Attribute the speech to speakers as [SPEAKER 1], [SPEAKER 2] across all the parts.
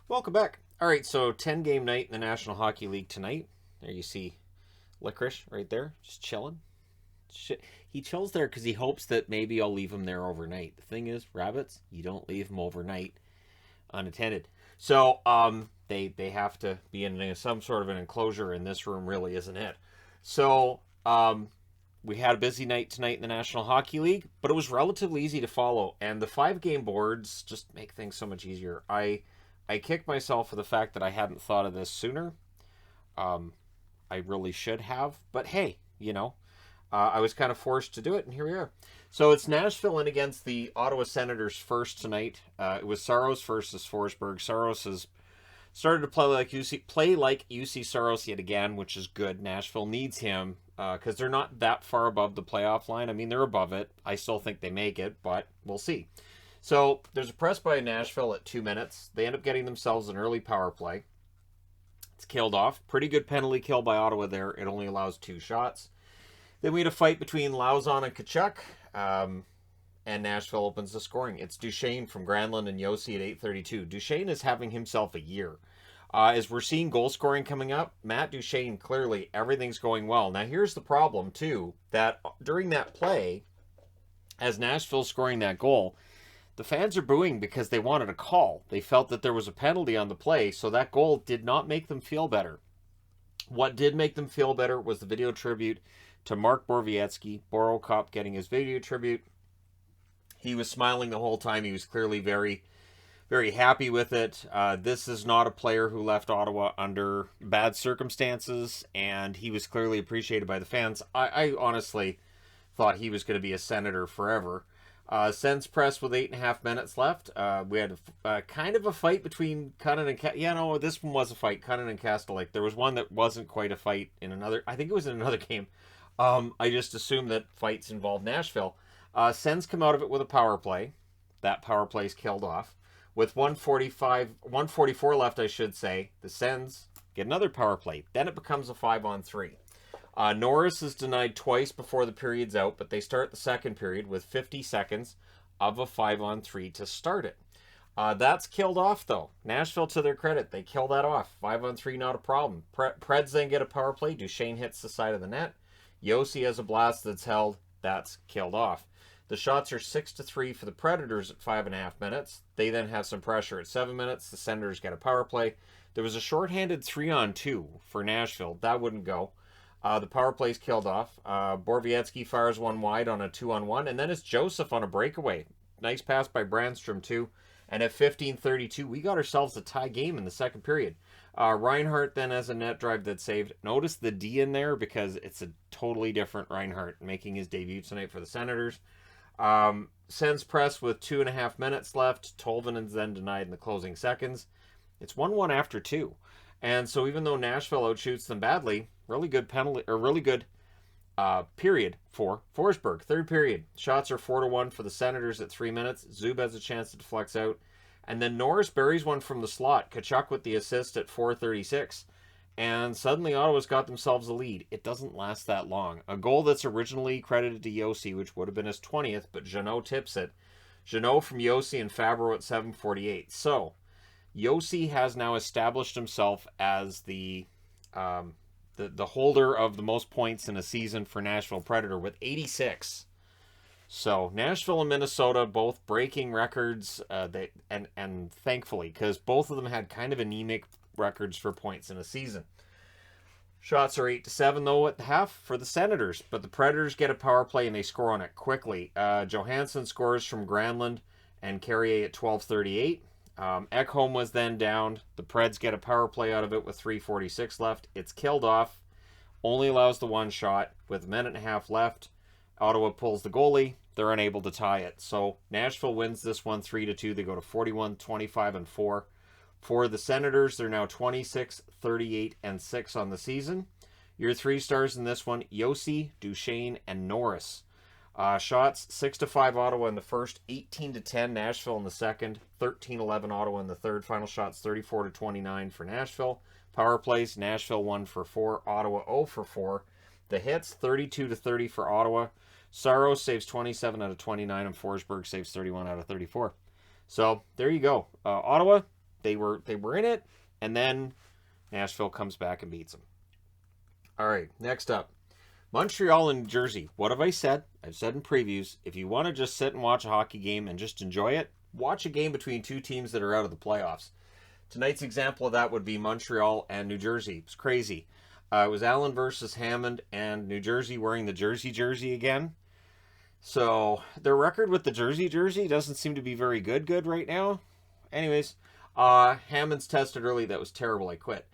[SPEAKER 1] Welcome back. All right, so 10-game night in the National Hockey League tonight. There you see Licorice right there, just chilling. He chills there because he hopes that maybe I'll leave him there overnight. The thing is, rabbits, you don't leave them overnight unattended. So they have to be in some sort of an enclosure, and this room really isn't it. So we had a busy night tonight in the National Hockey League, but it was relatively easy to follow, and the 5-game boards just make things so much easier. I kick myself for the fact that I hadn't thought of this sooner. I really should have, but hey, I was kind of forced to do it, and here we are. So it's Nashville in against the Ottawa Senators first tonight. It was Saros versus Forsberg. Saros has started to play like UC Saros yet again, which is good. Nashville needs him because they're not that far above the playoff line. I mean, they're above it. I still think they make it, but we'll see. So there's a press by Nashville at 2 minutes. They end up getting themselves an early power play. It's killed off. Pretty good penalty kill by Ottawa there. It only allows 2 shots. Then we had a fight between Lauzon and Tkachuk, and Nashville opens the scoring. It's Duchesne from Granlund and Yossi at 8:32. Duchesne is having himself a year. As we're seeing goal scoring coming up, Matt Duchesne, clearly everything's going well. Now here's the problem too, that during that play, as Nashville's scoring that goal, the fans are booing because they wanted a call. They felt that there was a penalty on the play, so that goal did not make them feel better. What did make them feel better was the video tribute to Mark Borowiecki. Borokop getting his video tribute. He was smiling the whole time. He was clearly very, very happy with it. This is not a player who left Ottawa under bad circumstances, and he was clearly appreciated by the fans. I honestly thought he was going to be a Senator forever. Sens press with 8.5 minutes left. We had kind of a fight between Cunnin and this one was a fight. Cunnin and Kastelik. There was one that wasn't quite a fight in another. I think it was in another game. I just assumed that fights involved Nashville. Sens come out of it with a power play. That power play's killed off. With 144 left, I should say, the Sens get another power play. Then it becomes a 5-on-3. Norris is denied twice before the period's out, but they start the second period with 50 seconds of a 5-on-3 to start it. That's killed off, though. Nashville, to their credit, they kill that off. 5-on-3, not a problem. Preds then get a power play. Duchesne hits the side of the net. Yossi has a blast that's held. That's killed off. The shots are 6-3 for the Predators at 5.5 minutes. They then have some pressure at 7 minutes. The Senators get a power play. There was a shorthanded 3-on-2 for Nashville. That wouldn't go. The power play's killed off. Borowiecki fires one wide on a 2-on-1, and then it's Joseph on a breakaway. Nice pass by Brandstrom, too. And at 15:32, we got ourselves a tie game in the second period. Reinhart then has a net drive that's saved. Notice the D in there because it's a totally different Reinhart making his debut tonight for the Senators. Sens press with 2.5 minutes left. Tolvanen is then denied in the closing seconds. It's 1-1 after 2. And so even though Nashville outshoots them badly, really good penalty, or really good period for Forsberg. Third period. Shots are 4-1 for the Senators at 3 minutes. Zub has a chance to deflect out. And then Norris buries one from the slot. Tkachuk with the assist at 4:36. And suddenly Ottawa's got themselves a lead. It doesn't last that long. A goal that's originally credited to Yossi, which would have been his 20th, but Jeannot tips it. Jeannot from Yossi and Favreau at 7:48. So, Yossi has now established himself as the holder of the most points in a season for Nashville Predator with 86. So Nashville and Minnesota both breaking records, and thankfully, because both of them had kind of anemic records for points in a season. Shots are 8-7 though at the half for the Senators, but the Predators get a power play and they score on it quickly. Johansson scores from Granlund and Carrier at 12:38. Ekholm was then downed. The Preds get a power play out of it with 3:46 left. It's killed off. Only allows the one shot with a minute and a half left. Ottawa pulls the goalie. They're unable to tie it. So Nashville wins this one 3-2. They go to 41, 25, and 4. For the Senators, they're now 26, 38, and 6 on the season. Your 3 stars in this one, Yossi, Duchesne, and Norris. Shots 6-5 Ottawa in the first, 18-10 Nashville in the second, 13-11 Ottawa in the third. Final shots 34-29 for Nashville. Power plays, Nashville 1-for-4, Ottawa 0-for-4. The hits 32-30 for Ottawa. Saros saves 27 out of 29, and Forsberg saves 31 out of 34. So there you go. Ottawa, They were in it, and then Nashville comes back and beats them. All right, next up. Montreal and New Jersey. What have I said? I've said in previews, if you want to just sit and watch a hockey game and just enjoy it, watch a game between two teams that are out of the playoffs. Tonight's example of that would be Montreal and New Jersey. It was crazy. It was Allen versus Hammond, and New Jersey wearing the jersey again. So their record with the jersey doesn't seem to be very good right now. Anyways, Hammond's tested early. That was terrible. I quit.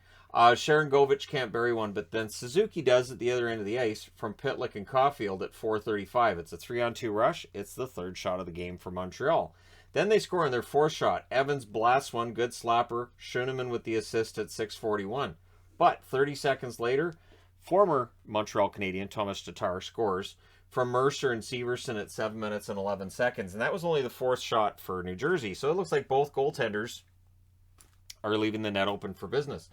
[SPEAKER 1] Sharon Govich can't bury one, but then Suzuki does at the other end of the ice from Pitlick and Caulfield at 4:35. It's a 3-on-2 rush. It's the third shot of the game for Montreal. Then they score on their fourth shot. Evans blasts one, good slapper. Schoenemann with the assist at 6:41. But 30 seconds later, former Montreal Canadian Thomas Tatar scores from Mercer and Severson at 7 minutes and 11 seconds. And that was only the fourth shot for New Jersey. So it looks like both goaltenders are leaving the net open for business.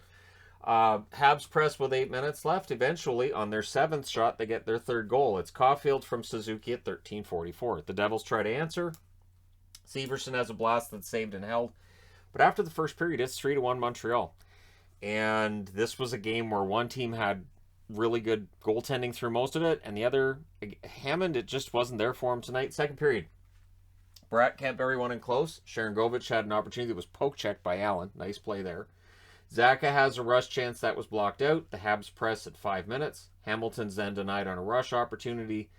[SPEAKER 1] Habs press with 8 minutes left. Eventually, on their seventh shot, they get their third goal. It's Caulfield from Suzuki at 13:44. The Devils try to answer. Severson has a blast that's saved and held. But after the first period, it's 3-1 Montreal. And this was a game where one team had really good goaltending through most of it, and the other, Hammond, it just wasn't there for him tonight. Second period, Bratt can't bury one in close. Sharon Govich had an opportunity that was poke checked by Allen. Nice play there. Zaka has a rush chance that was blocked out. The Habs press at 5 minutes. Hamilton's then denied on a rush opportunity.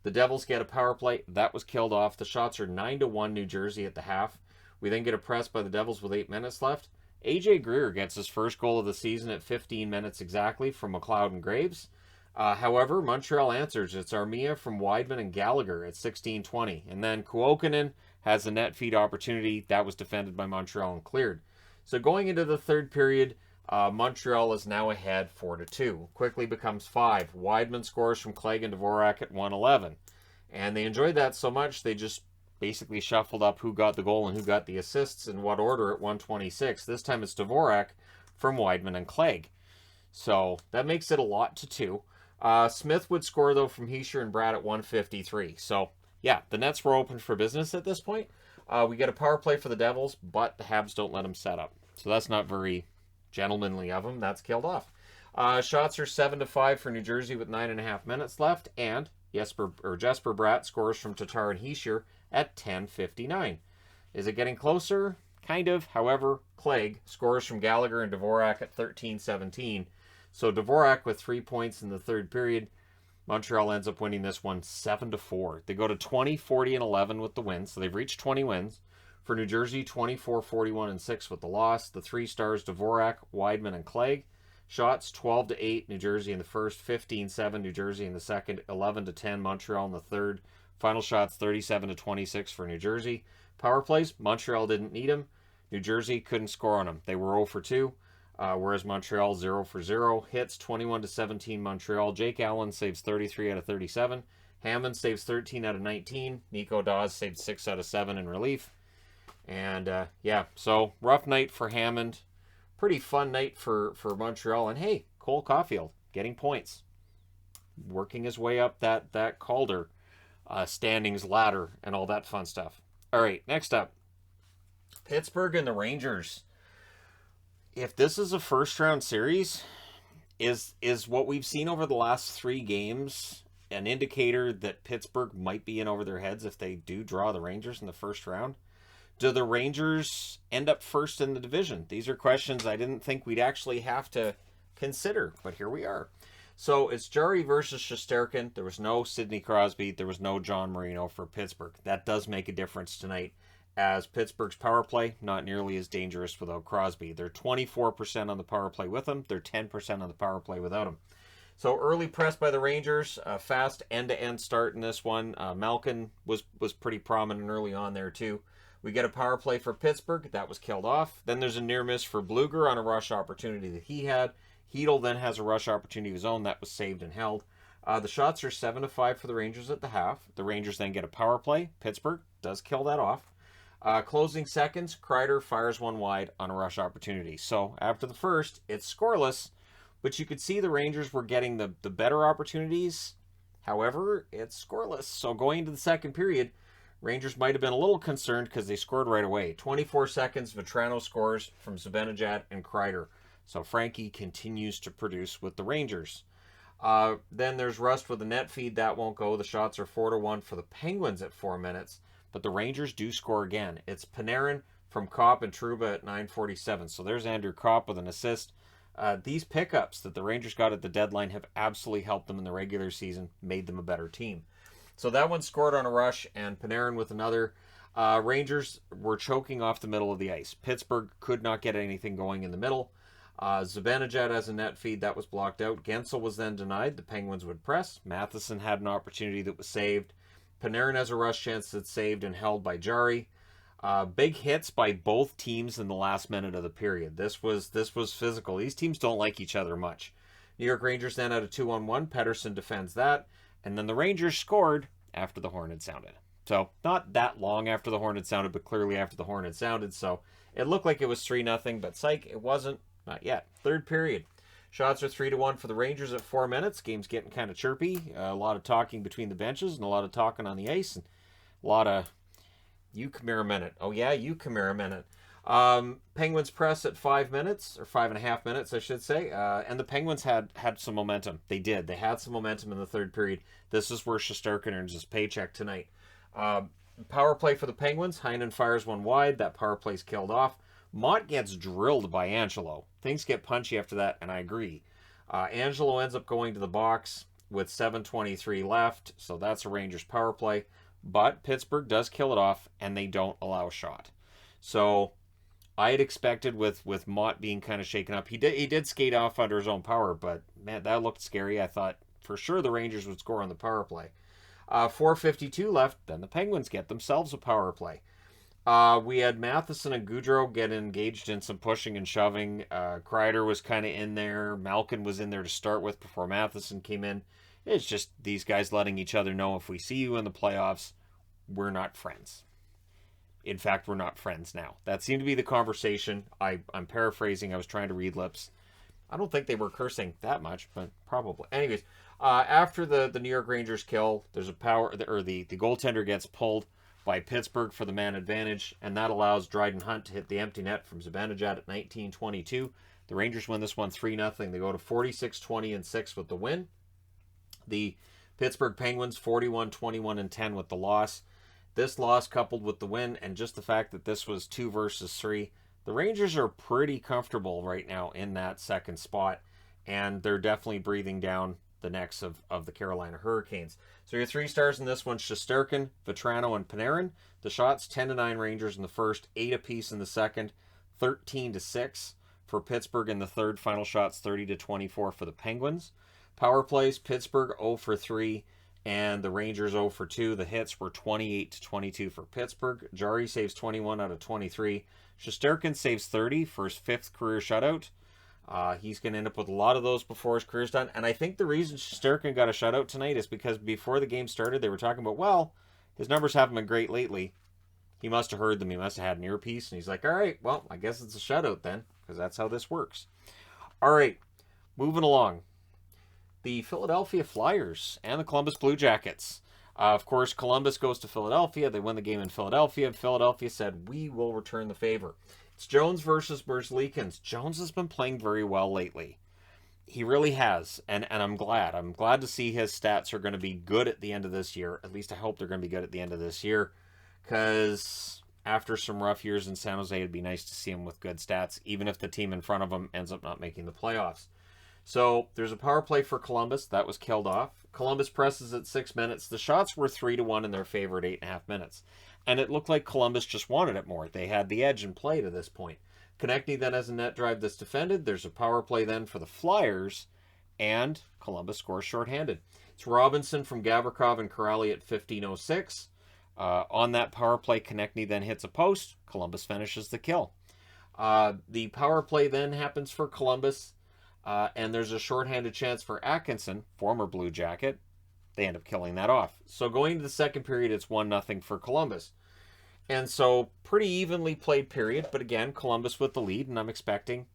[SPEAKER 1] The Devils get a power play. That was killed off. The shots are 9-1 New Jersey at the half. We then get a press by the Devils with 8 minutes left. AJ Greer gets his first goal of the season at 15 minutes exactly from McLeod and Graves. However, Montreal answers. It's Armia from Weidman and Gallagher at 16:20. And then Kuokkanen has a net feed opportunity. That was defended by Montreal and cleared. So going into the third period, Montreal is now ahead 4-2. Quickly becomes 5. Weidman scores from Clegg and Dvorak at 1:11. And they enjoyed that so much, they just basically shuffled up who got the goal and who got the assists in what order at 1:26. This time it's Dvorak from Weidman and Clegg. So that makes it a lot to 2. Smith would score, though, from Hischier and Bratt at 1:53. So, yeah, the nets were open for business at this point. We get a power play for the Devils, but the Habs don't let them set up. So that's not very gentlemanly of them. That's killed off. Shots are 7-5 for New Jersey with 9.5 minutes left, and Jesper Bratt scores from Tatar and Hischier at 10:59. Is it getting closer? Kind of. However, Clegg scores from Gallagher and Dvorak at 13:17. So Dvorak with 3 points in the third period. Montreal ends up winning this one 7-4. They go to 20, 40, and 11 with the win, so they've reached 20 wins. For New Jersey, 24, 41, and 6 with the loss. The 3 stars, Dvorak, Weidman, and Clegg. Shots 12-8 New Jersey in the first, 15-7 New Jersey in the second, 11-10 Montreal in the third. Final shots 37-26 for New Jersey. Power plays, Montreal didn't need them. New Jersey couldn't score on them. They were 0 for 2. Whereas Montreal 0 for 0. Hits 21-17 Montreal. Jake Allen saves 33 out of 37. Hammond saves 13 out of 19. Nico Dawes saved 6 out of 7 in relief. And yeah, so rough night for Hammond. Pretty fun night for Montreal. And hey, Cole Caulfield getting points. Working his way up that Calder standings ladder and all that fun stuff. All right, next up. Pittsburgh and the Rangers. If this is a first-round series, is what we've seen over the last 3 games an indicator that Pittsburgh might be in over their heads if they do draw the Rangers in the first round? Do the Rangers end up first in the division? These are questions I didn't think we'd actually have to consider, but here we are. So it's Jarry versus Shesterkin. There was no Sidney Crosby. There was no John Marino for Pittsburgh. That does make a difference tonight, as Pittsburgh's power play, not nearly as dangerous without Crosby. They're 24% on the power play with him. They're 10% on the power play without him. So early press by the Rangers. Fast end-to-end start in this one. Malkin was pretty prominent early on there too. We get a power play for Pittsburgh. That was killed off. Then there's a near miss for Bluger on a rush opportunity that he had. Hedl then has a rush opportunity of his own. That was saved and held. The shots are 7-5 for the Rangers at the half. The Rangers then get a power play. Pittsburgh does kill that off. Closing seconds, Kreider fires one wide on a rush opportunity. So after the first, it's scoreless, but you could see the Rangers were getting the better opportunities. However, it's scoreless. So going into the second period, Rangers might have been a little concerned because they scored right away. 24 seconds, Vatrano scores from Zibanejad and Kreider. So Frankie continues to produce with the Rangers. Then there's Rust with the net feed. That won't go. The shots are 4-1 for the Penguins at 4 minutes. But the Rangers do score again. It's Panarin from Kopp and Trouba at 9:47. So there's Andrew Kopp with an assist. These pickups that the Rangers got at the deadline have absolutely helped them in the regular season, made them a better team. So that one scored on a rush, and Panarin with another. Rangers were choking off the middle of the ice. Pittsburgh could not get anything going in the middle. Zibanejad has a net feed that was blocked out. Gensel was then denied. The Penguins would press. Matheson had an opportunity that was saved. Panarin has a rush chance that's saved and held by Jari. Big hits by both teams in the last minute of the period. This was physical. These teams don't like each other much. New York Rangers then had a 2-on-1. Pettersson defends that. And then the Rangers scored after the horn had sounded. So not that long after the horn had sounded, but clearly after the horn had sounded. So it looked like it was 3-0, but psych, it wasn't. Not yet. Third period. Shots are 3-1 for the Rangers at 4 minutes. Game's getting kind of chirpy. A lot of talking between the benches and a lot of talking on the ice. And a lot of, you come here a minute. Oh yeah, you come here a minute. Penguins press at 5 minutes, or 5.5 minutes, I should say. And the Penguins had some momentum. They did. They had some momentum in the third period. This is where Shesterkin earns his paycheck tonight. Power play for the Penguins. Heinen fires one wide. That power play's killed off. Mott gets drilled by Angelo. Things get punchy after that, and I agree. Angelo ends up going to the box with 7:23 left, so that's a Rangers power play. But Pittsburgh does kill it off, and they don't allow a shot. So I had expected with Mott being kind of shaken up. He did skate off under his own power, but man, that looked scary. I thought for sure the Rangers would score on the power play. 4:52 left, then the Penguins get themselves a power play. We had Matheson and Goudreau get engaged in some pushing and shoving. Kreider was kind of in there. Malkin was in there to start with before Matheson came in. It's just these guys letting each other know, if we see you in the playoffs, we're not friends. In fact, we're not friends now. That seemed to be the conversation. I'm paraphrasing. I was trying to read lips. I don't think they were cursing that much, but probably. Anyways, after the New York Rangers kill, there's a the goaltender gets pulled by Pittsburgh for the man advantage, and that allows Dryden Hunt to hit the empty net from Zibanejad at 19:22. The Rangers win this one 3-0. They go to 46-20-6 with the win. The Pittsburgh Penguins 41-21-10 with the loss. This loss coupled with the win and just the fact that this was 2 versus 3, the Rangers are pretty comfortable right now in that second spot, and they're definitely breathing down the necks of the Carolina Hurricanes. So your 3 stars in this one: Shesterkin, Vatrano, and Panarin. The shots 10-9 Rangers in the first, 8 apiece in the second, 13-6 for Pittsburgh in the third. Final shots 30-24 for the Penguins. Power plays: Pittsburgh 0 for 3 and the Rangers 0 for 2. The hits were 28-22 for Pittsburgh. Jari saves 21 out of 23. Shesterkin saves 30 for his 5th career shutout. He's going to end up with a lot of those before his career's done. And I think the reason Shesterkin got a shutout tonight is because before the game started, they were talking about, well, his numbers haven't been great lately. He must have heard them. He must have had an earpiece. And he's like, all right, well, I guess it's a shutout then, because that's how this works. All right, moving along. The Philadelphia Flyers and the Columbus Blue Jackets. Of course, Columbus goes to Philadelphia. They win the game in Philadelphia. Philadelphia said, we will return the favor. It's Jones versus Merzlikins. Jones has been playing very well lately. He really has, and I'm glad. I'm glad to see his stats are going to be good at the end of this year. At least I hope they're going to be good at the end of this year, because after some rough years in San Jose, it'd be nice to see him with good stats, even if the team in front of him ends up not making the playoffs. So there's a power play for Columbus. That was killed off. Columbus presses at 6 minutes. The shots were 3-1 in their favor at 8.5 minutes. And it looked like Columbus just wanted it more. They had the edge in play to this point. Konechny then has a net drive that's defended. There's a power play then for the Flyers. And Columbus scores shorthanded. It's Robinson from Gavrikov and Corrali at 15:06. On that power play, Konechny then hits a post. Columbus finishes the kill. The power play then happens for Columbus. And there's a shorthanded chance for Atkinson, former Blue Jacket. They end up killing that off. So going to the second period, it's 1-0 for Columbus. And so pretty evenly played period. But again, Columbus with the lead. And I'm expecting,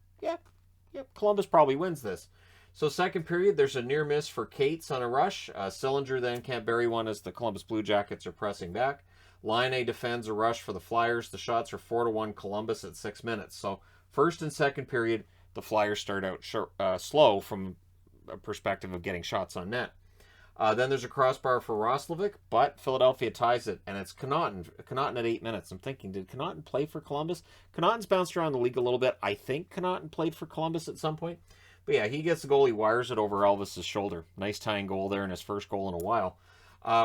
[SPEAKER 1] Columbus probably wins this. So second period, there's a near miss for Cates on a rush. Sillinger then can't bury one as the Columbus Blue Jackets are pressing back. Line A defends a rush for the Flyers. The shots are 4-1 Columbus at 6 minutes. So first and second period, the Flyers start out slow from a perspective of getting shots on net. Then there's a crossbar for Roslovic, but Philadelphia ties it, and it's Connaughton. Connaughton at 8 minutes. I'm thinking, did Connaughton play for Columbus? Connaughton's bounced around the league a little bit. I think Connaughton played for Columbus at some point. But yeah, he gets the goal. He wires it over Elvis's shoulder. Nice tying goal there, and his first goal in a while.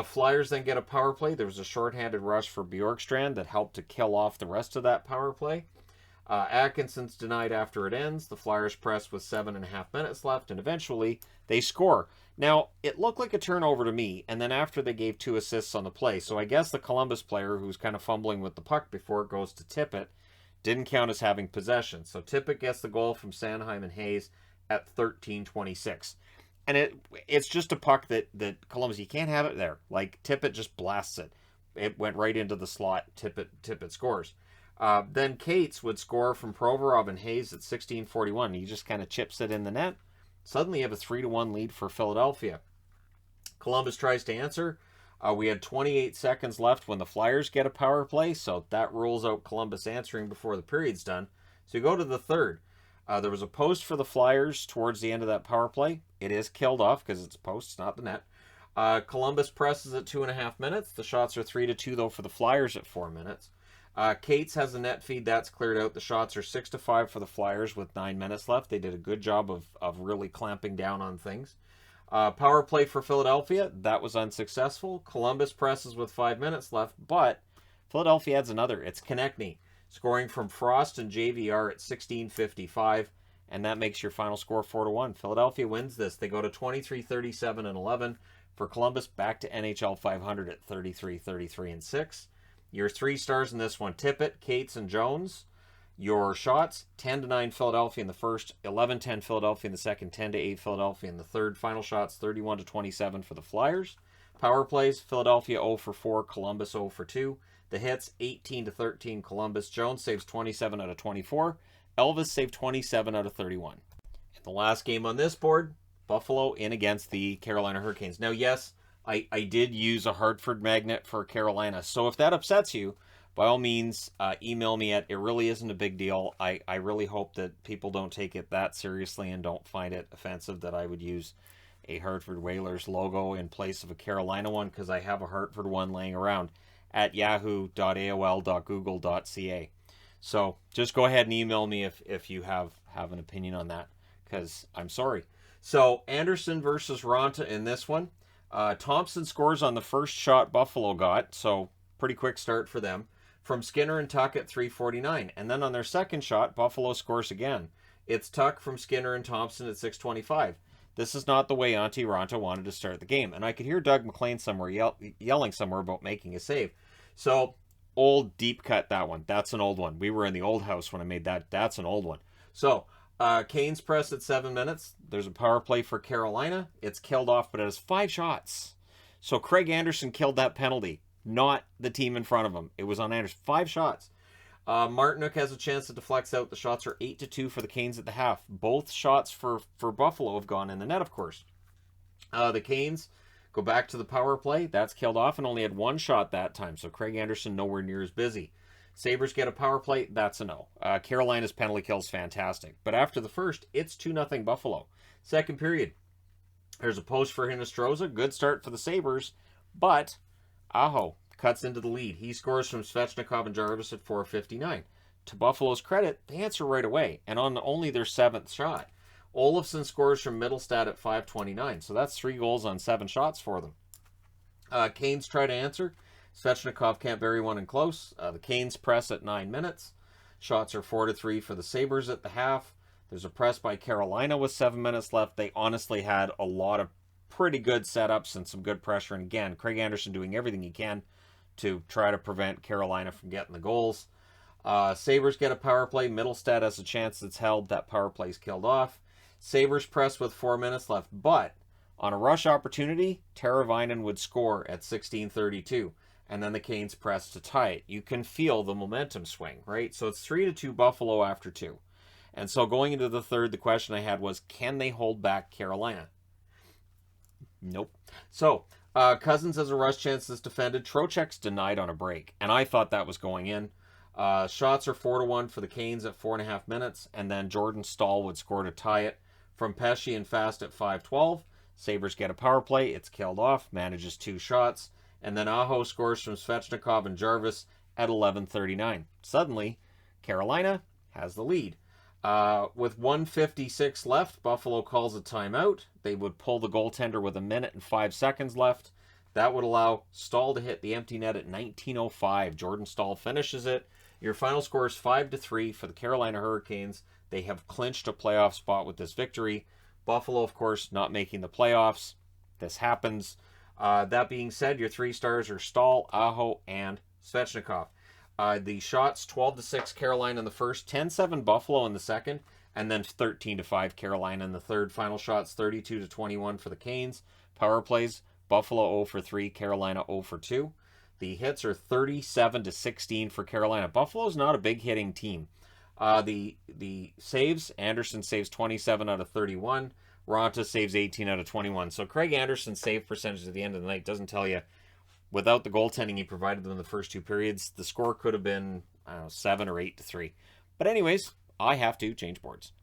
[SPEAKER 1] Flyers then get a power play. There was a shorthanded rush for Bjorkstrand that helped to kill off the rest of that power play. Atkinson's denied after it ends. The Flyers press with 7.5 minutes left, and eventually they score. Now, it looked like a turnover to me, and then after they gave 2 assists on the play, so I guess the Columbus player who's kind of fumbling with the puck before it goes to Tippett didn't count as having possession. So Tippett gets the goal from Sanheim and Hayes at 13:26. And it's just a puck that Columbus, you can't have it there. Like, Tippett just blasts it. It went right into the slot. Tippett scores. Then Cates would score from Provorov and Hayes at 16:41. He just kind of chips it in the net. Suddenly you have a 3-1 lead for Philadelphia. Columbus tries to answer. We had 28 seconds left when the Flyers get a power play, so that rules out Columbus answering before the period's done. So you go to the third. There was a post for the Flyers towards the end of that power play. It is killed off because it's a post, it's not the net. Columbus presses at 2.5 minutes. The shots are 3-2 though for the Flyers at 4 minutes. Cates has a net feed. That's cleared out. The shots are 6-5 for the Flyers with 9 minutes left. They did a good job of really clamping down on things. Power play for Philadelphia. That was unsuccessful. Columbus presses with 5 minutes left, but Philadelphia adds another. It's Konechny scoring from Frost and JVR at 16:55, and that makes your final score 4-1. Philadelphia wins this. They go to 23, 37, and 11. For Columbus, back to NHL 500 at 33, 33, and 6. Your 3 stars in this one, Tippett, Cates, and Jones. Your shots, 10-9 Philadelphia in the first, 11-10 Philadelphia in the second, 10-8 Philadelphia in the third. Final shots, 31-27 for the Flyers. Power plays, Philadelphia 0 for 4, Columbus 0 for 2. The hits, 18-13 Columbus. Jones saves 27 out of 24. Elvis saved 27 out of 31. And the last game on this board, Buffalo in against the Carolina Hurricanes. Now, yes, I did use a Hartford magnet for Carolina, so if that upsets you, by all means, email me at it really isn't a big deal. I really hope that people don't take it that seriously and don't find it offensive that I would use a Hartford Whalers logo in place of a Carolina one, because I have a Hartford one laying around at yahoo.aol.google.ca. So just go ahead and email me if you have an opinion on that, because I'm sorry. So Anderson versus Ronta in this one. Thompson scores on the first shot Buffalo got, so pretty quick start for them, from Skinner and Tuck at 3:49. And then on their second shot, Buffalo scores again. It's Tuck from Skinner and Thompson at 6:25. This is not the way Antti Ronta wanted to start the game. And I could hear Doug McLean somewhere yelling somewhere about making a save. So, old deep cut, that one. That's an old one. We were in the old house when I made that. That's an old one. So, Canes press at 7 minutes. There's a power play for Carolina. It's killed off, but it has 5 shots. So Craig Anderson killed that penalty, not the team in front of him. It was on Anderson. 5 shots. Martinook has a chance to deflect out. The shots are 8-2 for the Canes at the half. Both shots for Buffalo have gone in the net, of course. The Canes go back to the power play. That's killed off and only had 1 shot that time. So Craig Anderson nowhere near as busy. Sabres get a power play. That's a no. Carolina's penalty kill's fantastic. But after the first, it's 2-0 Buffalo. Second period, there's a post for Hinostroza. Good start for the Sabres. But Aho cuts into the lead. He scores from Svechnikov and Jarvis at 4:59. To Buffalo's credit, they answer right away. And on only their 7th shot. Olofsson scores from Middlestad at 5:29. So that's 3 goals on 7 shots for them. Canes try to answer. Svechnikov can't bury one in close. The Canes press at 9 minutes. Shots are 4-3 for the Sabres at the half. There's a press by Carolina with 7 minutes left. They honestly had a lot of pretty good setups and some good pressure. And again, Craig Anderson doing everything he can to try to prevent Carolina from getting the goals. Sabres get a power play. Middlestad has a chance that's held. That power play's killed off. Sabres press with 4 minutes left. But on a rush opportunity, Teravainen would score at 16:32. And then the Canes press to tie it. You can feel the momentum swing, right? So it's 3-2 Buffalo after 2. And so going into the third, the question I had was, can they hold back Carolina? Nope. So Cousins has a rush chance that's defended. Trocheck's denied on a break, and I thought that was going in. Shots are 4-1 for the Canes at 4.5 minutes, and then Jordan Stahl would score to tie it from Pesci and Fast at 5:12. Sabres get a power play. It's killed off. Manages 2 shots. And then Aho scores from Svechnikov and Jarvis at 11:39. Suddenly, Carolina has the lead. With 1:56 left, Buffalo calls a timeout. They would pull the goaltender with 1:05 left. That would allow Stahl to hit the empty net at 19:05. Jordan Stahl finishes it. Your final score is 5-3 for the Carolina Hurricanes. They have clinched a playoff spot with this victory. Buffalo, of course, not making the playoffs. This happens. That being said, your 3 stars are Stahl, Aho, and Svechnikov. The shots, 12-6 Carolina in the first, 10-7 Buffalo in the second, and then 13-5 Carolina in the third. Final shots, 32-21 for the Canes. Power plays, Buffalo 0 for 3, Carolina 0 for 2. The hits are 37-16 for Carolina. Buffalo's not a big hitting team. The saves, Anderson saves 27 out of 31. Ronta saves 18 out of 21. So Craig Anderson's save percentage at the end of the night doesn't tell you, without the goaltending he provided them in the first 2 periods, the score could have been, 7 or 8-3. But anyways, I have to change boards.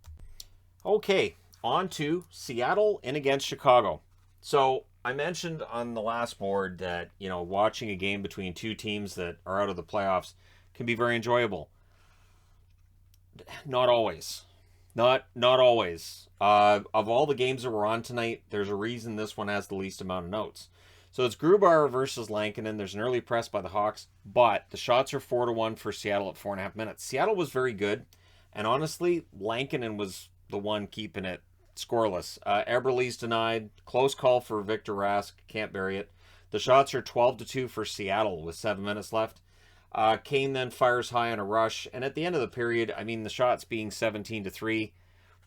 [SPEAKER 1] Okay, on to Seattle in against Chicago. So I mentioned on the last board that, watching a game between 2 teams that are out of the playoffs can be very enjoyable. Not always. Not always. Of all the games that were on tonight, there's a reason this one has the least amount of notes. So it's Grubauer versus Lankinen. There's an early press by the Hawks, but the shots are 4-1 for Seattle at 4.5 minutes. Seattle was very good, and honestly, Lankinen was the one keeping it scoreless. Eberle's denied. Close call for Victor Rask. Can't bury it. The shots are 12-2 for Seattle with 7 minutes left. Kane then fires high on a rush, and at the end of the period, the shots being 17-3,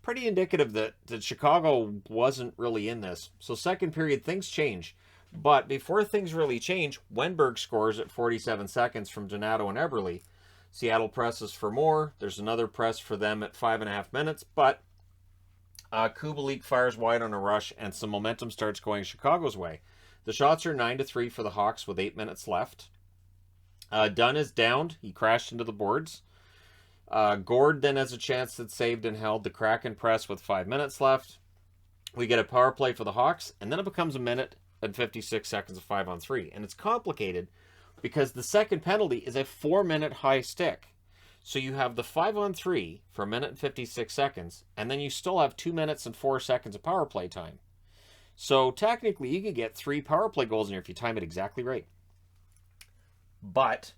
[SPEAKER 1] pretty indicative that Chicago wasn't really in this. So second period, things change. But before things really change, Wenberg scores at 47 seconds from Donato and Eberle. Seattle presses for more. There's another press for them at 5.5 minutes, but Kubalik fires wide on a rush, and some momentum starts going Chicago's way. The shots are 9-3 for the Hawks with 8 minutes left. Dunn is downed. He crashed into the boards. Gord then has a chance that's saved and held. The Kraken press with 5 minutes left. We get a power play for the Hawks, and then it becomes 1:56 of 5-on-3. And it's complicated because the second penalty is a 4-minute high stick. So you have the 5-on-3 for 1:56, and then you still have 2 minutes and 4 seconds of power play time. So technically, you could get 3 power play goals in here if you time it exactly right. But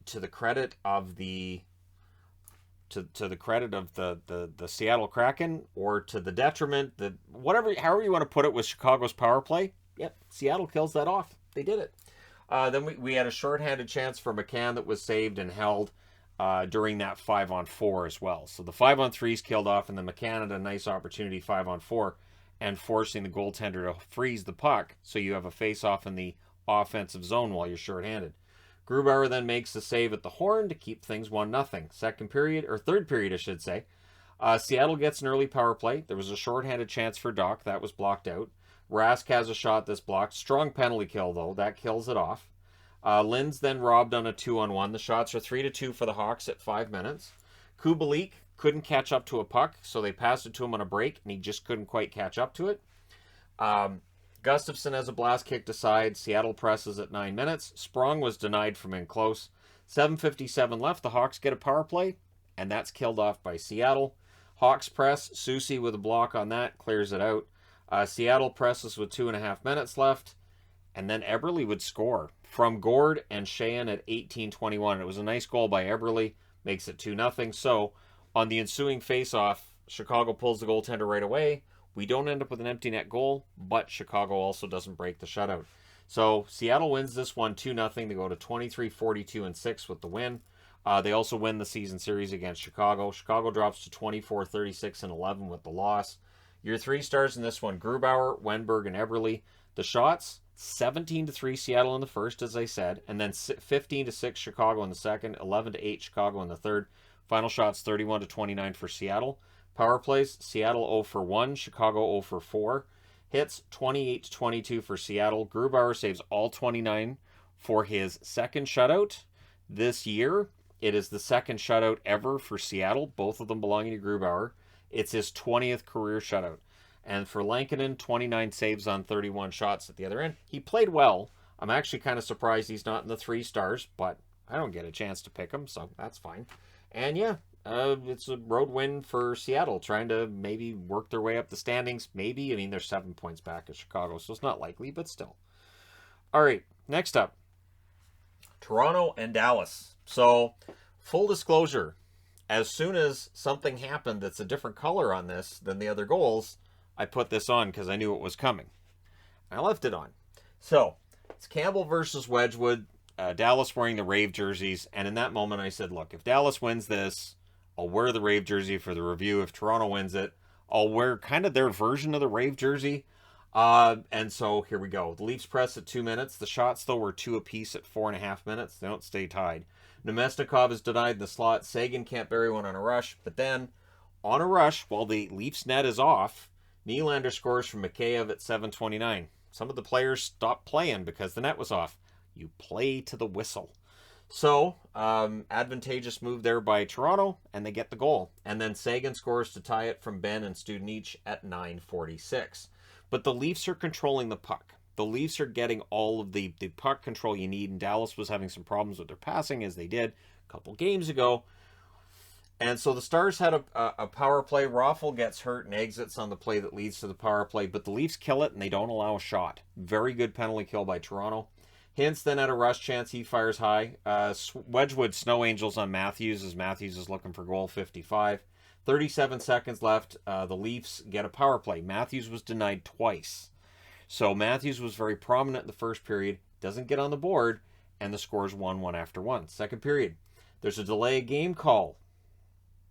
[SPEAKER 1] to the credit of the Seattle Kraken, or to the detriment, however you want to put it, with Chicago's power play, yep, Seattle kills that off. They did it. Then we had a shorthanded chance for McCann that was saved and held during that 5-on-4 as well. So the 5-on-3 is killed off, and then McCann had a nice opportunity 5-on-4 and forcing the goaltender to freeze the puck, so you have a face-off in the offensive zone while you're shorthanded. Grubauer then makes the save at the horn to keep things 1-0. Third period, I should say. Seattle gets an early power play. There was a shorthanded chance for Doc. That was blocked out. Rask has a shot that's blocked. Strong penalty kill, though. That kills it off. Lind's then robbed on a 2-on-1. The shots are 3-2 for the Hawks at 5 minutes. Kubalik couldn't catch up to a puck, so they passed it to him on a break, and he just couldn't quite catch up to it. Gustafsson has a blast kicked aside. Seattle presses at 9 minutes. Sprong was denied from in close. 7:57 left. The Hawks get a power play, and that's killed off by Seattle. Hawks press. Soucy with a block on that clears it out. Seattle presses with 2.5 minutes left, and then Eberle would score from Gord and Sheahan at 18:21. It was a nice goal by Eberle, makes it 2-0. So on the ensuing face-off, Chicago pulls the goaltender right away. We don't end up with an empty net goal, but Chicago also doesn't break the shutout. So Seattle wins this one 2-0. They go to 23-42-6 with the win. They also win the season series against Chicago. Chicago drops to 24-36-11 with the loss. Your 3 stars in this one: Grubauer, Wenberg, and Eberle. The shots, 17-3 Seattle in the first, as I said, and then 15-6 Chicago in the second, 11-8 Chicago in the third. Final shots, 31-29 for Seattle. Power plays, Seattle 0 for 1, Chicago 0 for 4. Hits 28-22 for Seattle. Grubauer saves all 29 for his second shutout this year. It is the second shutout ever for Seattle, both of them belonging to Grubauer. It's his 20th career shutout. And for Lankinen, 29 saves on 31 shots at the other end. He played well. I'm actually kind of surprised he's not in the 3 stars, but I don't get a chance to pick him, so that's fine. And yeah, it's a road win for Seattle, trying to maybe work their way up the standings. Maybe. I mean, they're 7 points back at Chicago, so it's not likely, but still. All right, next up, Toronto and Dallas. So, full disclosure, as soon as something happened that's a different color on this than the other goals, I put this on because I knew it was coming. I left it on. So, it's Campbell versus Wedgwood. Dallas wearing the Rave jerseys, and in that moment I said, look, if Dallas wins this, I'll wear the Rave jersey for the review. If Toronto wins it, I'll wear kind of their version of the Rave jersey. And so here we go. The Leafs press at 2 minutes. The shots, though, were 2 apiece at 4.5 minutes. They don't stay tied. Nemesnikov is denied in the slot. Sagan can't bury one on a rush. But then, on a rush, while the Leafs net is off, Nylander scores from Mikheyev at 7:29. Some of the players stopped playing because the net was off. You play to the whistle. So, advantageous move there by Toronto, and they get the goal. And then Sagan scores to tie it from Ben and Studenic at 9:46. But the Leafs are controlling the puck. The Leafs are getting all of the puck control you need, and Dallas was having some problems with their passing, as they did a couple games ago. And so the Stars had a power play. Raffl gets hurt and exits on the play that leads to the power play, but the Leafs kill it, and they don't allow a shot. Very good penalty kill by Toronto. Hintz then had a rush chance. He fires high. Wedgwood Snow Angels on Matthews as Matthews is looking for goal 55. 37 seconds left. The Leafs get a power play. Matthews was denied twice. So Matthews was very prominent in the first period. Doesn't get on the board. And the score's 1-1 after 1. Second period. There's a delay of game call.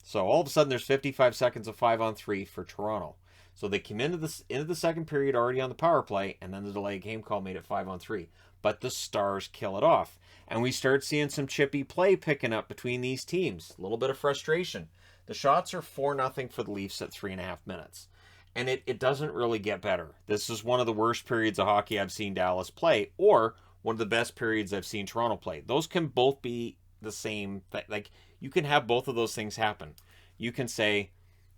[SPEAKER 1] So all of a sudden there's 55 seconds of 5-on-3 for Toronto. So they came into the second period already on the power play. And then the delay of game call made it 5-on-3. But the Stars kill it off. And we start seeing some chippy play picking up between these teams. A little bit of frustration. The shots are 4-0 for the Leafs at 3.5 minutes. And it doesn't really get better. This is one of the worst periods of hockey I've seen Dallas play, or one of the best periods I've seen Toronto play. Those can both be the same. Like, you can have both of those things happen. You can say,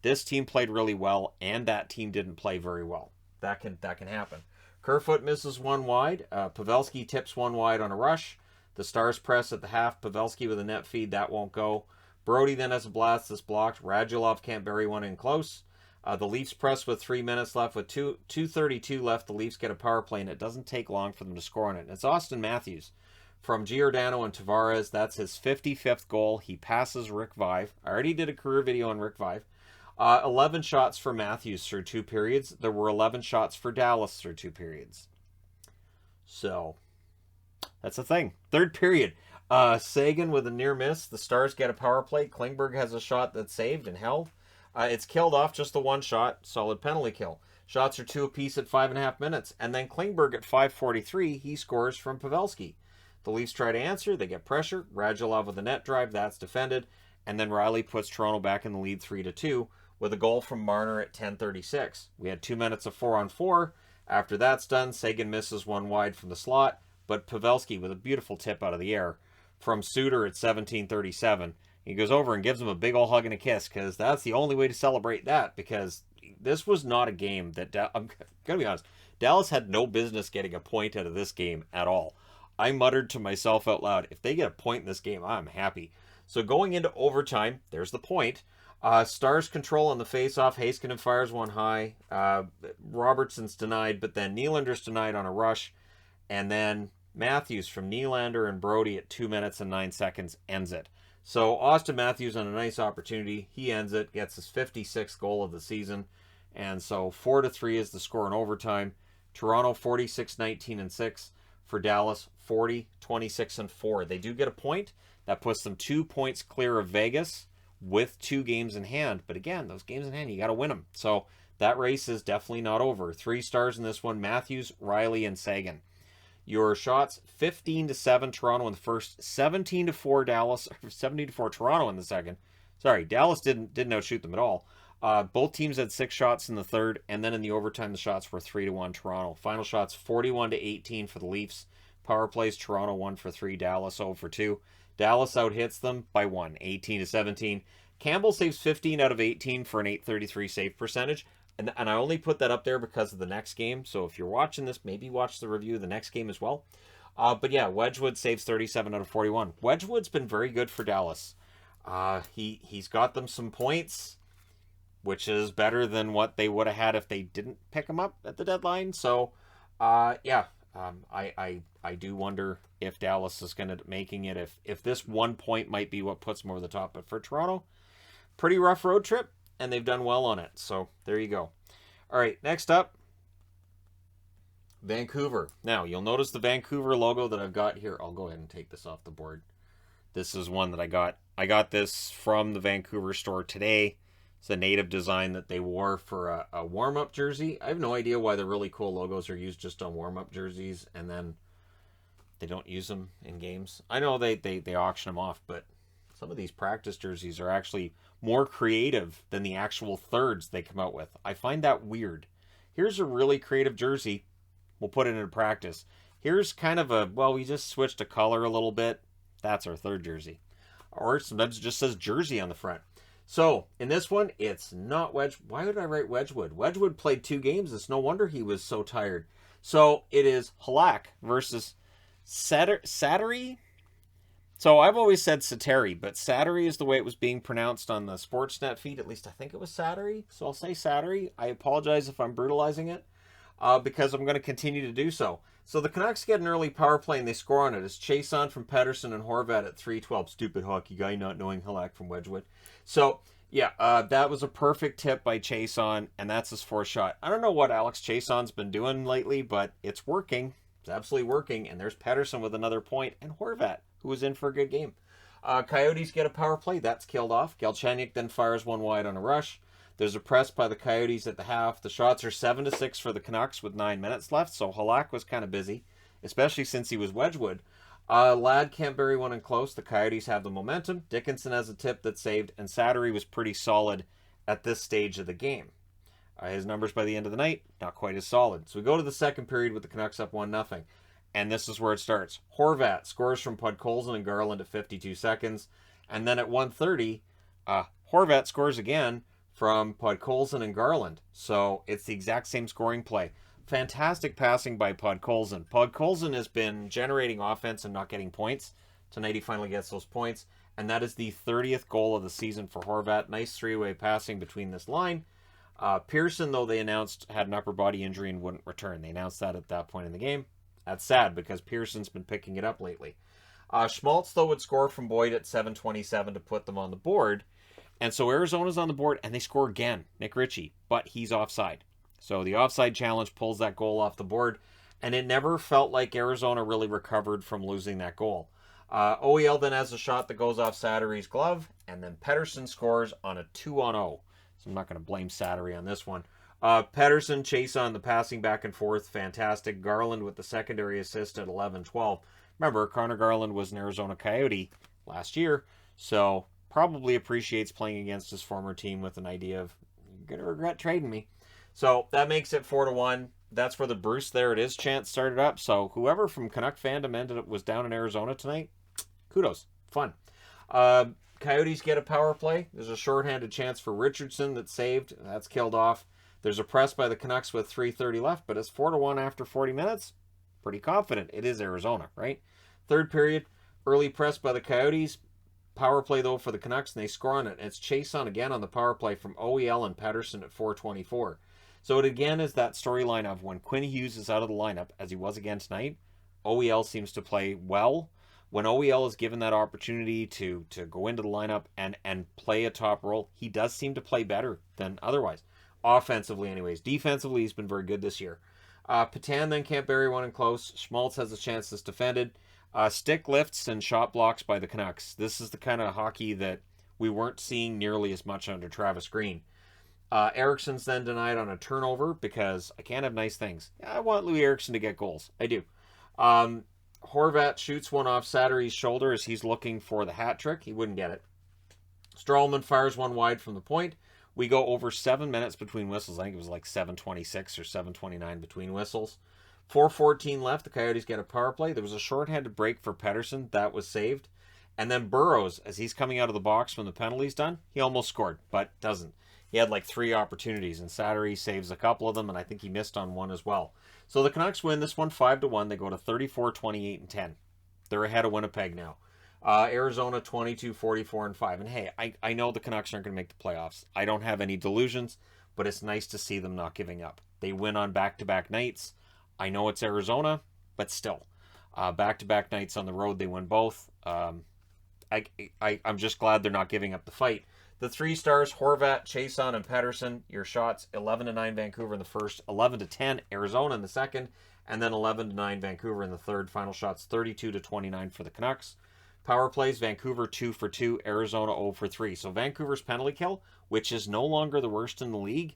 [SPEAKER 1] this team played really well, and that team didn't play very well. That can happen. Kerfoot misses one wide. Pavelski tips one wide on a rush. The Stars press at the half. Pavelski with a net feed. That won't go. Brody then has a blast that's blocked. Radulov can't bury one in close. The Leafs press with 3 minutes left. With 2:32 left, the Leafs get a power play, and it doesn't take long for them to score on it. And it's Austin Matthews from Giordano and Tavares. That's his 55th goal. He passes Rick Vaive. I already did a career video on Rick Vaive. 11 shots for Matthews through 2 periods. There were 11 shots for Dallas through 2 periods. So, that's the thing. Third period. Sagan with a near miss. The Stars get a power play. Klingberg has a shot that's saved and held. It's killed off just the one shot. Solid penalty kill. Shots are 2 apiece at 5.5 minutes. And then Klingberg at 5:43, he scores from Pavelski. The Leafs try to answer. They get pressure. Radulov with a net drive. That's defended. And then Riley puts Toronto back in the lead 3-2 with a goal from Marner at 10:36. We had 2 minutes of 4-on-4. After that's done, Sagan misses one wide from the slot. But Pavelski with a beautiful tip out of the air from Suter at 17:37. He goes over and gives him a big old hug and a kiss, because that's the only way to celebrate that, because this was not a game that, I'm going to be honest, Dallas had no business getting a point out of this game at all. I muttered to myself out loud, if they get a point in this game, I'm happy. So going into overtime, there's the point. Stars control on the face-off. Heiskanen fires one high. Robertson's denied, but then Nylander's denied on a rush. And then Matthews from Nylander and Brody at 2 minutes and 9 seconds ends it. So Austin Matthews on a nice opportunity. He ends it, gets his 56th goal of the season. And so 4-3 is the score in overtime. Toronto 46-19-6. For Dallas 40-26-4. They do get a point. That puts them 2 points clear of Vegas with 2 games in hand. But again, those games in hand, you got to win them. So that race is definitely not over. 3 stars in this one: Matthews, Riley, and Sagan. Your shots: 15-7 Toronto in the first, 17-4 Dallas, 17-4 Toronto in the second. Sorry, Dallas didn't outshoot them at all. Both teams had 6 shots in the third, and then in the overtime, the shots were 3-1 Toronto. Final shots 41-18 for the Leafs. Power plays, Toronto 1 for 3, Dallas 0 for 2. Dallas out-hits them by 1, 18-17. Campbell saves 15 out of 18 for an .833 save percentage. And I only put that up there because of the next game. So if you're watching this, maybe watch the review of the next game as well. But yeah, Wedgwood saves 37 out of 41. Wedgwood's been very good for Dallas. He's got them some points, which is better than what they would have had if they didn't pick him up at the deadline. So, yeah, I do wonder if Dallas is going to making it. If this 1 point might be what puts them over the top. But for Toronto, pretty rough road trip, and they've done well on it. So there you go. All right, next up, Vancouver. Now, you'll notice the Vancouver logo that I've got here. I'll go ahead and take this off the board. This is one that I got. I got this from the Vancouver store today. It's a native design that they wore for a warm-up jersey. I have no idea why the really cool logos are used just on warm-up jerseys, and then they don't use them in games. I know they auction them off, but some of these practice jerseys are actually more creative than the actual thirds they come out with. I find that weird. Here's a really creative jersey. We'll put it into practice. Here's kind of a, well, we just switched a color a little bit. That's our third jersey. Or sometimes it just says jersey on the front. So, in this one, it's not Wedge. Why would I write Wedgwood? Wedgwood played 2 games. It's no wonder he was so tired. So, it is Halak versus Sattery. So, I've always said Sattery, but Sattery is the way it was being pronounced on the Sportsnet feed. At least I think it was Sattery. So, I'll say Sattery. I apologize if I'm brutalizing it, because I'm going to continue to do so. So, the Canucks get an early power play, and they score on it. It's Chason from Pettersson and Horvat at 3:12. Stupid hockey guy not knowing Halak from Wedgwood. So, yeah, that was a perfect tip by Chason, and that's his 4th shot. I don't know what Alex Chason's been doing lately, but it's working. It's absolutely working. And there's Pettersson with another point, and Horvat, who was in for a good game. Coyotes get a power play. That's killed off. Galchenyuk then fires one wide on a rush. There's a press by the Coyotes at the half. The shots are 7-6 for the Canucks with 9 minutes left, so Halak was kind of busy, especially since he was Wedgwood. Ladd can't bury one in close. The Coyotes have the momentum. Dickinson has a tip that saved, and Sattery was pretty solid at this stage of the game. His numbers by the end of the night, not quite as solid. So we go to the second period with the Canucks up 1-0, and this is where it starts. Horvat scores from Podkolzin and Garland at 52 seconds, and then at 1:30, Horvat scores again from Podkolzin and Garland. So it's the exact same scoring play. Fantastic passing by Podkolzin. Podkolzin has been generating offense and not getting points. Tonight he finally gets those points. And that is the 30th goal of the season for Horvat. Nice 3-way passing between this line. Pearson, though they announced, had an upper body injury and wouldn't return. They announced that at that point in the game. That's sad because Pearson's been picking it up lately. Schmaltz, though, would score from Boyd at 7:27 to put them on the board. And so Arizona's on the board, and they score again. Nick Ritchie, but he's offside. So the offside challenge pulls that goal off the board, and it never felt like Arizona really recovered from losing that goal. OEL then has a shot that goes off Sattery's glove, and then Pettersson scores on a 2-on-0. So I'm not going to blame Sattery on this one. Pettersson, Chason, the passing back and forth, fantastic. Garland with the secondary assist at 11-12. Remember, Connor Garland was an Arizona Coyote last year, so probably appreciates playing against his former team with an idea of, you're going to regret trading me. So that makes it 4-1. That's where the Bruce There It Is chant started up. So whoever from Canuck fandom was down in Arizona tonight, kudos. Fun. Coyotes get a power play. There's a shorthanded chance for Richardson that's saved. That's killed off. There's a press by the Canucks with 3:30 left, but it's 4-1 after 40 minutes. Pretty confident. It is Arizona, right? Third period, early press by the Coyotes. Power play, though, for the Canucks, and they score on it. And it's Chason again on the power play from OEL and Pettersson at 4:24. So it again is that storyline of when Quinn Hughes is out of the lineup, as he was again tonight, OEL seems to play well. When OEL is given that opportunity to go into the lineup and play a top role, he does seem to play better than otherwise. Offensively, anyways. Defensively, he's been very good this year. Patan then can't bury one in close. Schmaltz has a chance that's defended. Stick lifts and shot blocks by the Canucks. This is the kind of hockey that we weren't seeing nearly as much under Travis Green. Eriksson's then denied on a turnover because I can't have nice things. I want Louis Eriksson to get goals. I do. Horvat shoots one off Sattery's shoulder as he's looking for the hat trick. He wouldn't get it. Stralman fires one wide from the point. We go over 7 minutes between whistles. I think it was like 7:26 or 7:29 between whistles. 4:14 left. The Coyotes get a power play. There was a shorthanded break for Pettersson. That was saved. And then Burrows, as he's coming out of the box when the penalty's done, he almost scored, but doesn't. He had like 3 opportunities, and SATRI saves a couple of them, and I think he missed on one as well. So the Canucks win this one 5-1. They go to 34, 28, and 10. They're ahead of Winnipeg now. Arizona 22, 44, and 5. And hey, I know the Canucks aren't going to make the playoffs. I don't have any delusions, but it's nice to see them not giving up. They win on back-to-back nights. I know it's Arizona, but still. Back-to-back nights on the road, they win both. I'm just glad they're not giving up the fight. The 3 stars, Horvat, Chason, and Pettersson, your shots, 11-9 Vancouver in the first, 11-10 Arizona in the second, and then 11-9 Vancouver in the third. Final shots, 32-29 for the Canucks. Power plays, Vancouver 2 for 2, Arizona 0 for 3. So Vancouver's penalty kill, which is no longer the worst in the league,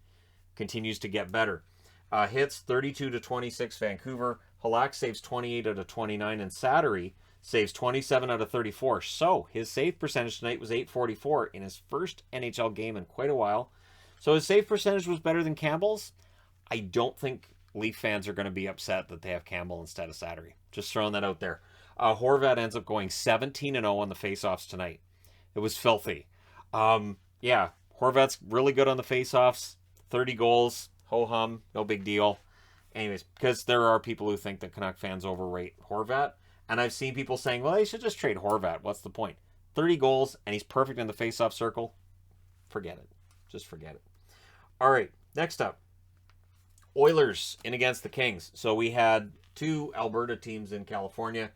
[SPEAKER 1] continues to get better. Hits, 32-26 Vancouver. Halak saves 28 out of 29, and SATRI saves 27 out of 34. So his save percentage tonight was .844 in his first NHL game in quite a while. So his save percentage was better than Campbell's. I don't think Leaf fans are going to be upset that they have Campbell instead of SATRI. Just throwing that out there. Horvat ends up going 17-0 on the faceoffs tonight. It was filthy. Yeah, Horvat's really good on the faceoffs. 30 goals. Ho-hum. No big deal. Anyways, because there are people who think that Canuck fans overrate Horvat. And I've seen people saying, well, they should just trade Horvat. What's the point? 30 goals, and he's perfect in the faceoff circle. Forget it. Just forget it. All right, next up. Oilers in against the Kings. So we had 2 Alberta teams in California.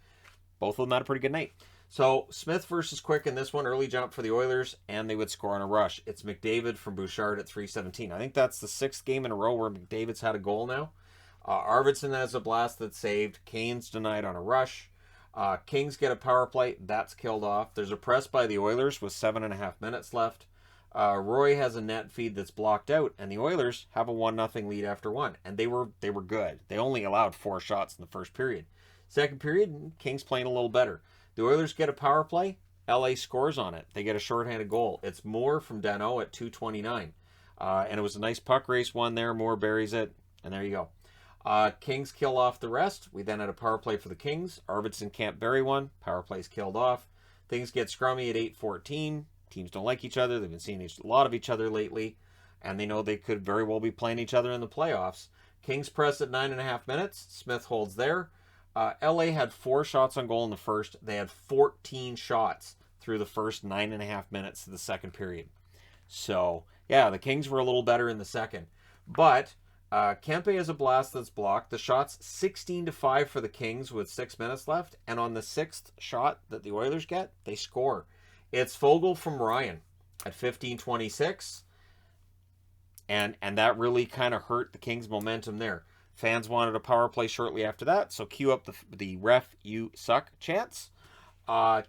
[SPEAKER 1] Both of them had a pretty good night. So Smith versus Quick in this one, early jump for the Oilers, and they would score on a rush. It's McDavid from Bouchard at 3:17. I think that's the 6th game in a row where McDavid's had a goal now. Arvidsson has a blast that's saved. Kane's denied on a rush. Kings get a power play. That's killed off. There's a press by the Oilers with 7.5 minutes left. Roy has a net feed that's blocked out, and the Oilers have a 1-0 lead after 1. And they were good. They only allowed 4 shots in the first period. Second period, Kings playing a little better. The Oilers get a power play. LA scores on it. They get a shorthanded goal. It's Moore from Dano at 2:29. And it was a nice puck race one there. Moore buries it, and there you go. Kings kill off the rest. We then had a power play for the Kings. Arvidsson can't bury one. Power play's killed off. Things get scrummy at 8:14. Teams don't like each other. They've been seeing a lot of each other lately, and they know they could very well be playing each other in the playoffs. Kings press at 9.5 minutes. Smith holds there. LA had 4 shots on goal in the first. They had 14 shots through the first 9.5 minutes of the second period. So, yeah, the Kings were a little better in the second. But Kempe has a blast that's blocked. The shot's 16-5 for the Kings with 6 minutes left. And on the 6th shot that the Oilers get, they score. It's Fogle from Ryan at 15:26. And that really kind of hurt the Kings' momentum there. Fans wanted a power play shortly after that, so cue up the ref you suck chants.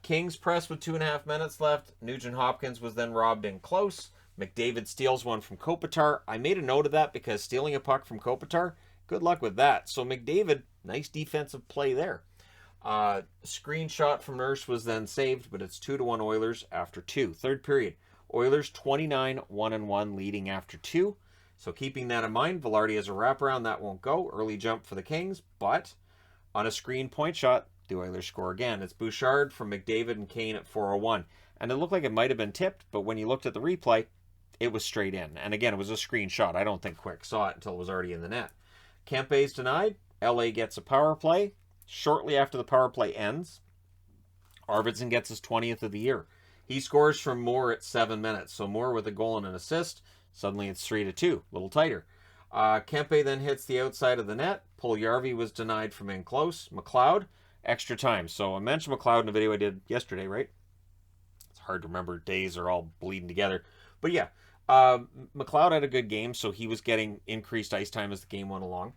[SPEAKER 1] Kings press with 2.5 minutes left. Nugent Hopkins was then robbed in close. McDavid steals one from Kopitar. I made a note of that because stealing a puck from Kopitar, good luck with that. So McDavid, nice defensive play there. Screenshot from Nurse was then saved, but it's 2-1 Oilers after 2. Third period, Oilers 29-1-1 leading after 2. So keeping that in mind, Velarde has a wraparound. That won't go. Early jump for the Kings, but on a screen point shot, the Oilers score again. It's Bouchard from McDavid and Kane at 4:01. And it looked like it might have been tipped, but when you looked at the replay, it was straight in. And again, it was a screen shot. I don't think Quick saw it until it was already in the net. Kempe's denied. LA gets a power play. Shortly after the power play ends, Arvidsson gets his 20th of the year. He scores from Moore at 7 minutes. So Moore with a goal and an assist. Suddenly it's 3-2, a little tighter. Kempe then hits the outside of the net. Puljujarvi was denied from in close. McLeod, extra time. So I mentioned McLeod in a video I did yesterday, right? It's hard to remember. Days are all bleeding together. But yeah, McLeod had a good game, so he was getting increased ice time as the game went along.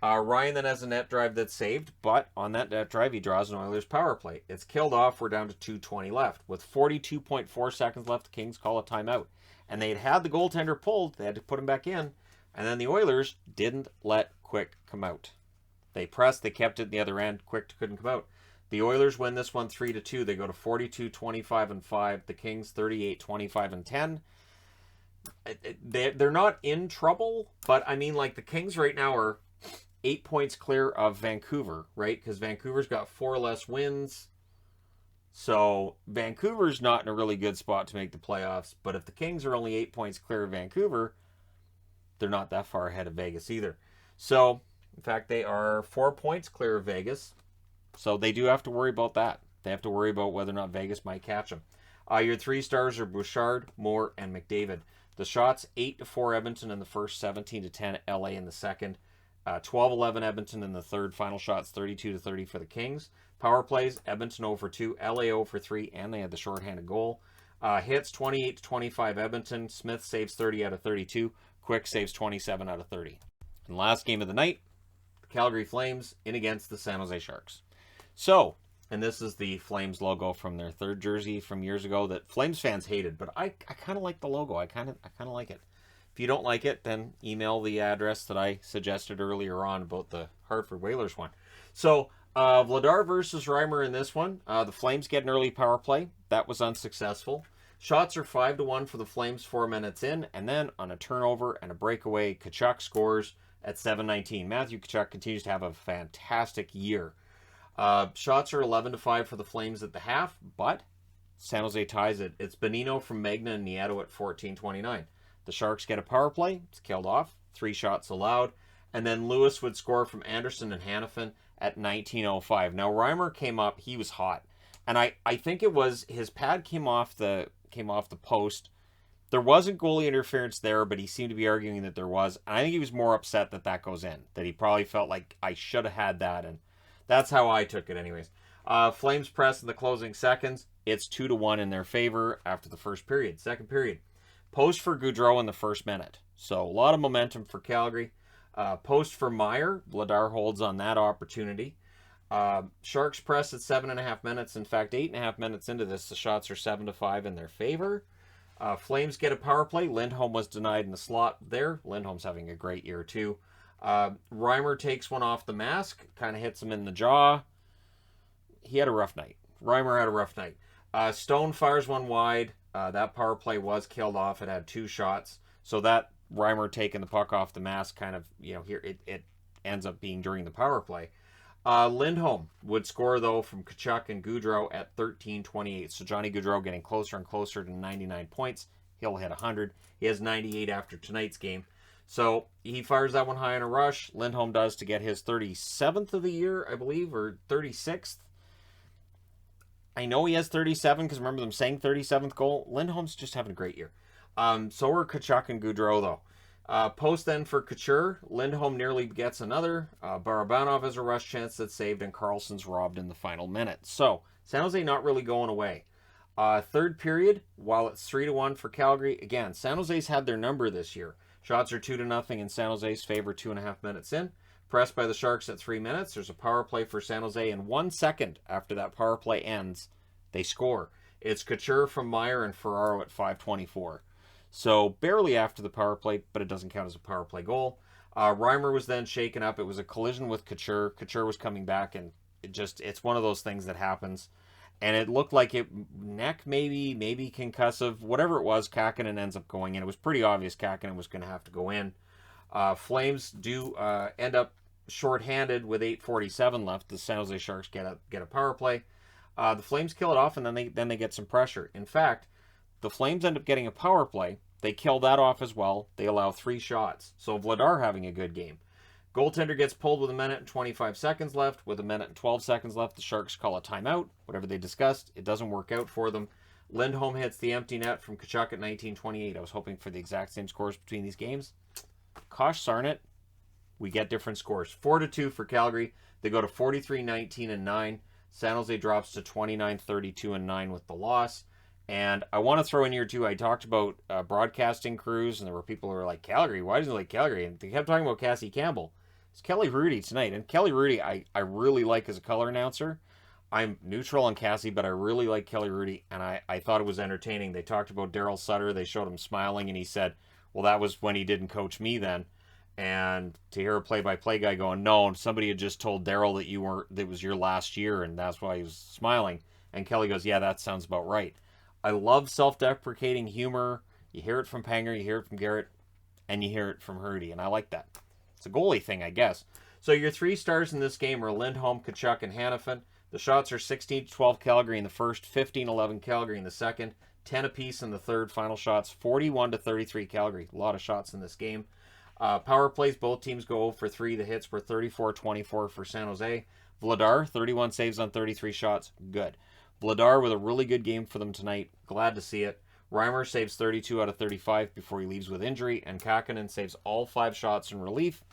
[SPEAKER 1] Ryan then has a net drive that's saved, but on that net drive, he draws an Oilers power play. It's killed off. We're down to 2:20 left. With 42.4 seconds left, the Kings call a timeout. And they had the goaltender pulled. They had to put him back in. And then the Oilers didn't let Quick come out. They pressed. They kept it in the other end. Quick couldn't come out. The Oilers win this one 3-2. They go to 42-25-5. The Kings 38-25-10. they're not in trouble, but I mean, like, the Kings right now are 8 points clear of Vancouver, right? Because Vancouver's got 4 less wins. So Vancouver's not in a really good spot to make the playoffs. But if the Kings are only 8 points clear of Vancouver, they're not that far ahead of Vegas either. So, in fact, they are 4 points clear of Vegas. So they do have to worry about that. They have to worry about whether or not Vegas might catch them. Your 3 stars are Bouchard, Moore, and McDavid. The shots, 8-4 Edmonton in the first, 17-10 LA in the second. 12-11 Edmonton in the third. Final shots, 32-30 for the Kings. Power plays, Edmonton 0-2, LA 0-3, and they had the shorthanded goal. Hits, 28-25 Edmonton. Smith saves 30 out of 32. Quick saves 27 out of 30. And last game of the night, the Calgary Flames in against the San Jose Sharks. So, and this is the Flames logo from their third jersey from years ago that Flames fans hated, but I kind of like the logo. I kind of like it. If you don't like it, then email the address that I suggested earlier on about the Hartford Whalers one. So, Vladar versus Reimer in this one. The Flames get an early power play. That was unsuccessful. Shots are 5-1 for the Flames 4 minutes in, and then on a turnover and a breakaway, Tkachuk scores at 7:19. Matthew Tkachuk continues to have a fantastic year. Shots are 11-5 for the Flames at the half, but San Jose ties it. It's Bonino from Magna and Nieto at 14:29. The Sharks get a power play. It's killed off. 3 shots allowed. And then Lewis would score from Anderson and Hanifin at 19:05. Now, Reimer came up. He was hot. And I think it was his pad came off the post. There wasn't goalie interference there, but he seemed to be arguing that there was. And I think he was more upset that goes in. That he probably felt like, I should have had that. And that's how I took it anyways. Flames press in the closing seconds. It's 2-1 in their favor after the first period. Second period. Post for Gaudreau in the first minute. So a lot of momentum for Calgary. Post for Meyer. Vladar holds on that opportunity. Sharks press at 7.5 minutes. In fact, 8.5 minutes into this, the shots are 7-5 in their favor. Flames get a power play. Lindholm was denied in the slot there. Lindholm's having a great year too. Reimer takes one off the mask. Kind of hits him in the jaw. He had a rough night. Reimer had a rough night. Stone fires one wide. That power play was killed off. It had 2 shots. So that Reimer taking the puck off the mask kind of, here it ends up being during the power play. Lindholm would score, though, from Tkachuk and Gaudreau at 13:28. So Johnny Gaudreau getting closer and closer to 99 points. He'll hit 100. He has 98 after tonight's game. So he fires that one high in a rush. Lindholm does to get his 37th of the year, I believe, or 36th. I know he has 37 because remember them saying 37th goal. Lindholm's just having a great year. So are Tkachuk and Gaudreau, though. Post then for Couture. Lindholm nearly gets another. Barabanov has a rush chance that's saved, and Carlson's robbed in the final minute. So San Jose not really going away. Third period, while it's 3-1 for Calgary. Again, San Jose's had their number this year. Shots are 2-0 in San Jose's favor 2.5 minutes in. Pressed by the Sharks at 3 minutes. There's a power play for San Jose, and 1 second after that power play ends, they score. It's Couture from Meyer and Ferraro at 5:24. So barely after the power play, but it doesn't count as a power play goal. Reimer was then shaken up. It was a collision with Couture. Couture was coming back, and it's one of those things that happens. And it looked like neck maybe concussive, whatever it was. Kakinen ends up going in. It was pretty obvious Kakinen was going to have to go in. Flames do end up shorthanded with 8:47 left. The San Jose Sharks get a power play. The Flames kill it off, and then they get some pressure. In fact, the Flames end up getting a power play. They kill that off as well. They allow 3 shots. So Vladar having a good game. Goaltender gets pulled with 1 minute and 25 seconds left. With 1 minute and 12 seconds left, the Sharks call a timeout. Whatever they discussed, it doesn't work out for them. Lindholm hits the empty net from Tkachuk at 19:28. I was hoping for the exact same scores between these games. Gosh darn it, we get different scores. 4-2 for Calgary. They go to 43-19 and 9. San Jose drops to 29-32 and 9 with the loss. And I want to throw in here too, I talked about broadcasting crews, and there were people who were like, Calgary, why doesn't he like Calgary? And they kept talking about Cassie Campbell. It's Kelly Hrudey tonight. And Kelly Hrudey, I really like as a color announcer. I'm neutral on Cassie, but I really like Kelly Hrudey, and I thought it was entertaining. They talked about Daryl Sutter. They showed him smiling, and he said, well, that was when he didn't coach me then. And to hear a play-by-play guy going, no, somebody had just told Daryl that it was your last year, and that's why he was smiling. And Kelly goes, yeah, that sounds about right. I love self-deprecating humor You hear it from Panger, you hear it from Garrett, and you hear it from Hurdy, and I like that. It's a goalie thing, I guess. So your 3 stars in this game are Lindholm, Tkachuk, and Hanifin. The shots are 16-12 Calgary in the first, 15-11 Calgary in the second, 10 apiece in the third. Final shots 41-33 Calgary. A lot of shots in this game. Power plays, both teams go for 3. The hits were 34-24 for San Jose. Vladar, 31 saves on 33 shots. Good. Vladar with a really good game for them tonight. Glad to see it. Reimer saves 32 out of 35 before he leaves with injury, and Kakkonen saves all 5 shots in relief.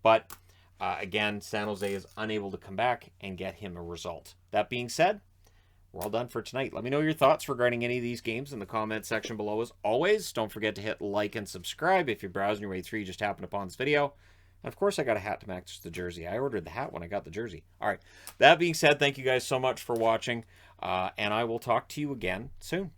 [SPEAKER 1] But, again, San Jose is unable to come back and get him a result. That being said, we're all done for tonight. Let me know your thoughts regarding any of these games in the comment section below. As always, don't forget to hit like and subscribe if you're browsing your way through, you just happened upon this video. And of course, I got a hat to match the jersey. I ordered the hat when I got the jersey. All right. That being said, thank you guys so much for watching, and I will talk to you again soon.